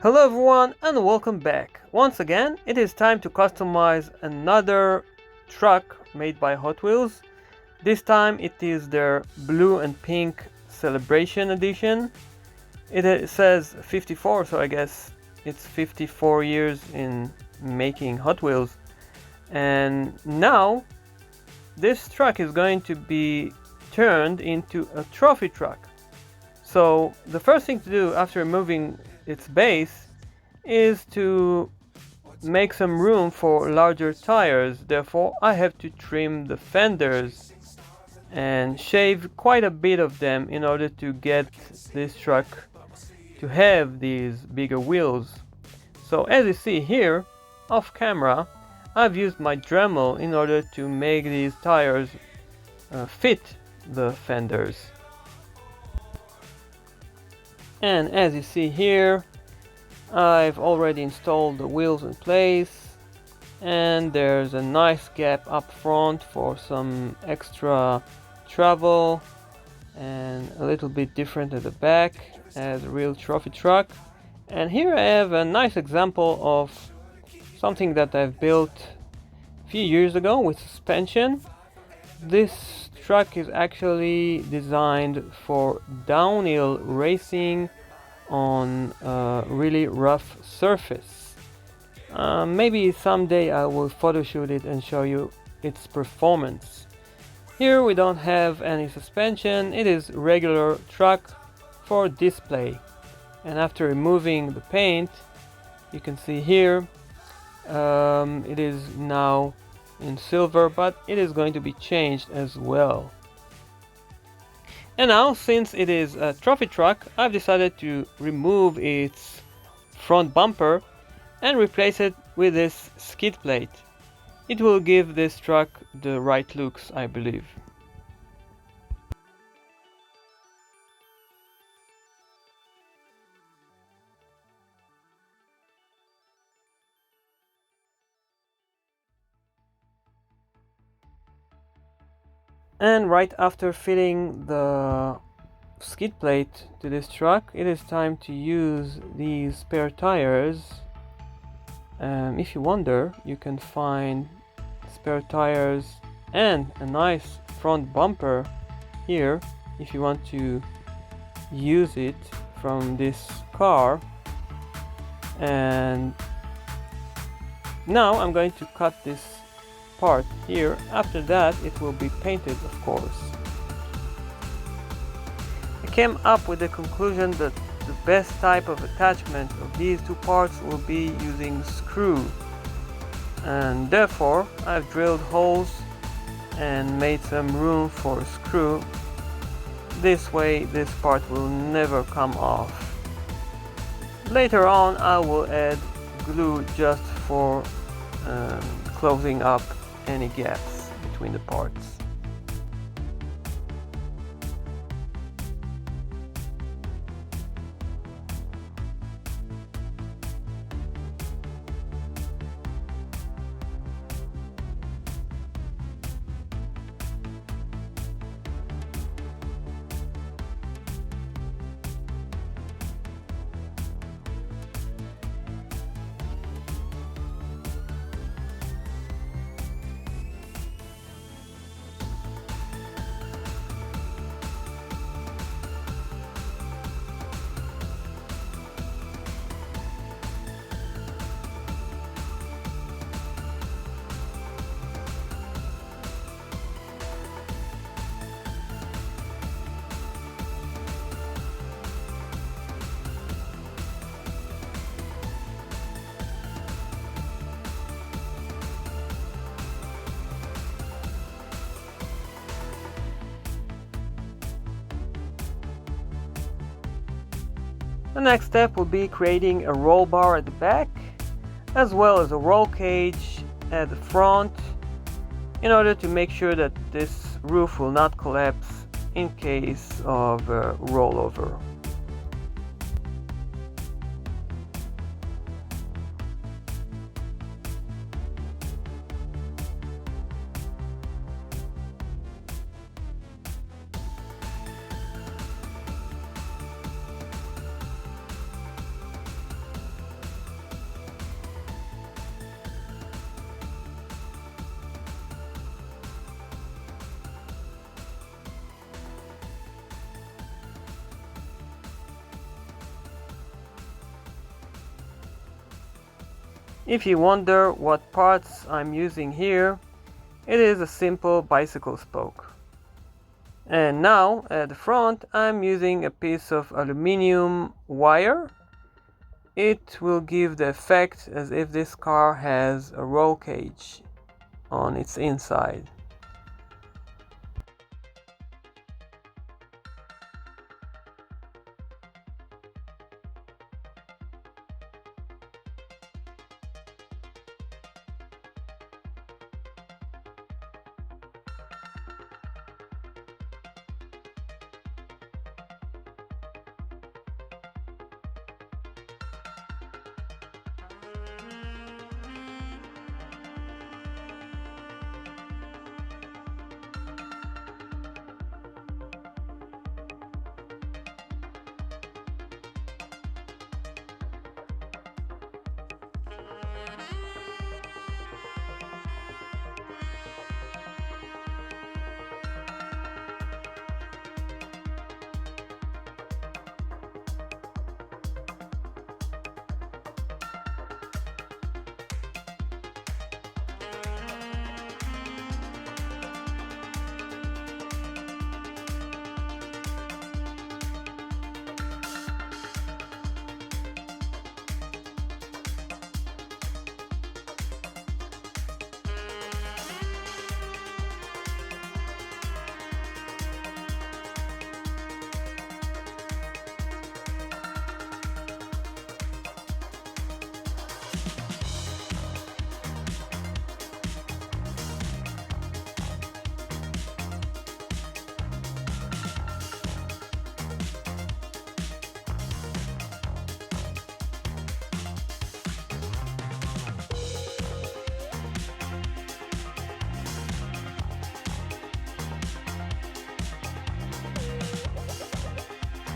Hello everyone and welcome back. Once again, it is time to customize another truck made by Hot Wheels. This time it is their blue and pink celebration edition. It says 54, so I guess it's 54 years in making Hot Wheels. And now this truck is going to be turned into a trophy truck. So the first thing to do after removing its base is to make some room for larger tires. Therefore, I have to trim the fenders and shave quite a bit of them in order to get this truck to have these bigger wheels. So as you see here, off camera, I've used my Dremel in order to make these tires fit the fenders. And as you see here, I've already installed the wheels in place, and there's a nice gap up front for some extra travel, and a little bit different at the back as a real trophy truck. And here I have a nice example of something that I've built a few years ago with suspension. This truck is actually designed for downhill racing on a really rough surface. Maybe someday I will photo shoot it and show you its performance. Here we don't have any suspension, it is regular truck for display. And after removing the paint, you can see here it is now in silver, but it is going to be changed as well. And now, since it is a trophy truck, I've decided to remove its front bumper and replace it with this skid plate. It will give this truck the right looks, I believe. And right after fitting the skid plate to this truck, it is time to use these spare tires. If you wonder, you can find spare tires and a nice front bumper here if you want to use it from this car. And now I'm going to cut this part here. After that it will be painted, of course. I came up with the conclusion that the best type of attachment of these two parts will be using screw, and therefore I've drilled holes and made some room for a screw. This way this part will never come off. Later on I will add glue just for closing up any gaps between the parts. The next step will be creating a roll bar at the back, as well as a roll cage at the front, in order to make sure that this roof will not collapse in case of a rollover. If you wonder what parts I'm using here, it is a simple bicycle spoke. And now at the front I'm using a piece of aluminum wire. It will give the effect as if this car has a roll cage on its inside.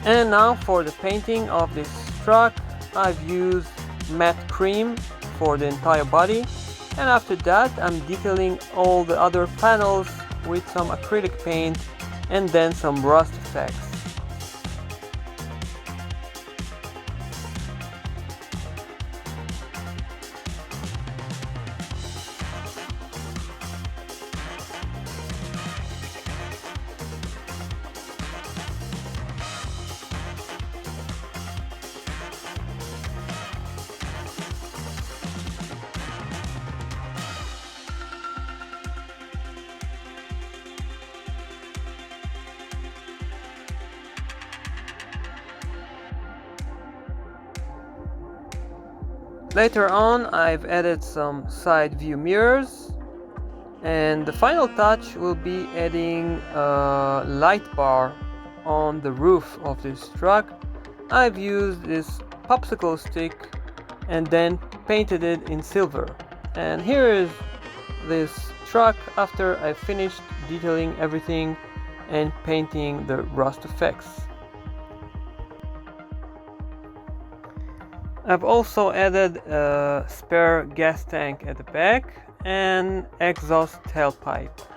And now for the painting of this truck, I've used matte cream for the entire body, and after that I'm detailing all the other panels with some acrylic paint and then some rust effects. Later on, I've added some side view mirrors, and the final touch will be adding a light bar on the roof of this truck. I've used this popsicle stick and then painted it in silver. And here is this truck after I finished detailing everything and painting the rust effects. I've also added a spare gas tank at the back and exhaust tailpipe.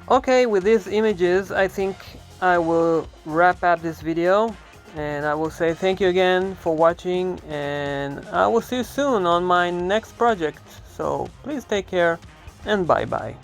Okay, with these images I think I will wrap up this video, and I will say thank you again for watching, and I will see you soon on my next project. So please take care and bye bye.